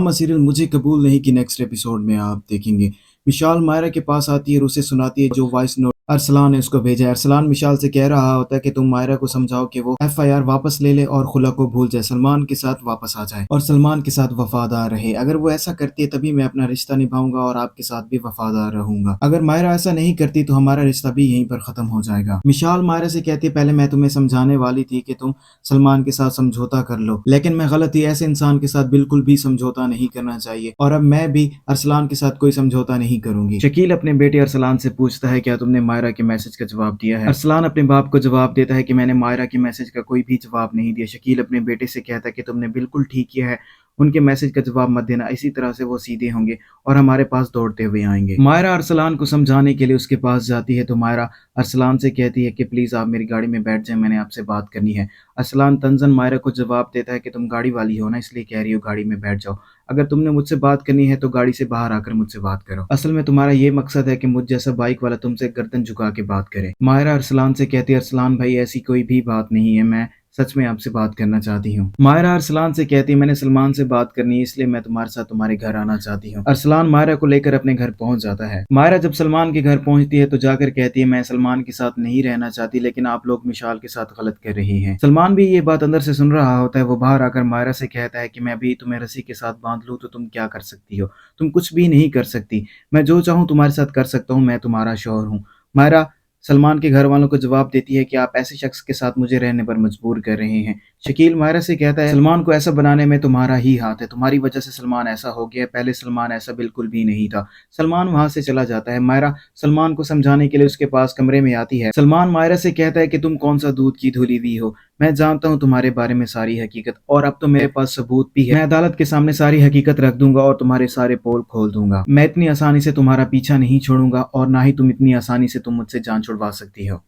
Drama serial मुझे कबूल नहीं कि नेक्स्ट एपिसोड में आप देखेंगे। मिशाल मायरा के पास आती है और उसे सुनाती है जो वॉइस नोट अरसलान ने उसको भेजा है। अरसलान मिशाल से कह रहा होता है कि तुम मायरा को समझाओ कि वो एफआईआर वापस ले ले और खुला को भूल जाए, सलमान के साथ वापस आ जाए और सलमान के साथ वफादार रहे। अगर वो ऐसा करती है तभी मैं अपना रिश्ता निभाऊंगा और आपके साथ भी वफादार रहूंगा। अगर मायरा ऐसा नहीं करती तो हमारा रिश्ता भी यहीं पर खत्म हो जाएगा। मिशाल मायरा से कहती है पहले मैं तुम्हें समझाने वाली थी कि तुम सलमान के साथ समझौता कर लो, लेकिन मैं गलत थी। ऐसे इंसान के साथ बिल्कुल भी समझौता नहीं करना चाहिए और अब मैं भी अरसलान के साथ कोई समझौता नहीं करूंगी। शकील अपने बेटे अरसलान से पूछता है क्या तुमने मायरा के मैसेज का जवाब दिया है? अरसलान अपने बाप को जवाब देता है कि मैंने मायरा के मैसेज का कोई भी जवाब नहीं दिया। शकील अपने बेटे से कहता है कि तुमने बिल्कुल ठीक किया है, उनके मैसेज का जवाब मत देना, इसी तरह से वो सीधे होंगे और हमारे पास दौड़ते हुए आएंगे। मायरा अरसलान को समझाने के लिए उसके पास जाती है तो मायरा अरसलान से कहती है कि प्लीज आप मेरी गाड़ी में बैठ जाएं, मैंने आपसे बात करनी है। अरसलान तंजन मायरा को जवाब देता है कि तुम गाड़ी वाली हो ना, इसलिए कह रही हो गाड़ी में बैठ जाओ। अगर तुमने मुझसे बात करनी है तो गाड़ी से बाहर आकर मुझसे बात करो। असल में तुम्हारा ये मकसद है कि मुझ जैसा बाइक वाला तुमसे गर्दन झुका के बात करे। मायरा अरसलान से कहती है अरसलान भाई ऐसी कोई भी बात नहीं है, मैं सच में आपसे बात करना चाहती हूँ। मायरा अरसलान से कहती है मैंने सलमान से बात करनी है, इसलिए मैं तुम्हारे साथ तुम्हारे घर आना चाहती हूँ। अरसलान मायरा को लेकर अपने घर पहुंच जाता है। मायरा जब सलमान के घर पहुंचती है तो जाकर कहती है मैं सलमान के साथ नहीं रहना चाहती, लेकिन आप लोग मिशाल के साथ गलत कर रही हैं। सलमान भी ये बात अंदर से सुन रहा होता है। वो बाहर आकर मायरा से कहता है कि मैं भी तुम्हें रस्सी के साथ बांध लूं तो तुम क्या कर सकती हो? तुम कुछ भी नहीं कर सकती। मैं जो चाहूँ तुम्हारे साथ कर सकता हूँ, मैं तुम्हारा शौहर हूँ। मायरा सलमान के घर वालों को जवाब देती है कि आप ऐसे शख्स के साथ मुझे रहने पर मजबूर कर रहे हैं। शकील मायरा से कहता है सलमान को ऐसा बनाने में तुम्हारा ही हाथ है, तुम्हारी वजह से सलमान ऐसा हो गया, पहले सलमान ऐसा बिल्कुल भी नहीं था। सलमान वहां से चला जाता है। मायरा सलमान को समझाने के लिए उसके पास कमरे में आती है। सलमान मायरा से कहता है कि तुम कौन सा दूध की धुली हुई हो, मैं जानता हूँ तुम्हारे बारे में सारी हकीकत और अब तो मेरे पास सबूत भी है। मैं अदालत के सामने सारी हकीकत रख दूंगा और तुम्हारे सारे पोल खोल दूंगा। मैं इतनी आसानी से तुम्हारा पीछा नहीं छोड़ूंगा और ना ही तुम इतनी आसानी से तुम मुझसे जान छुड़वा सकती हो।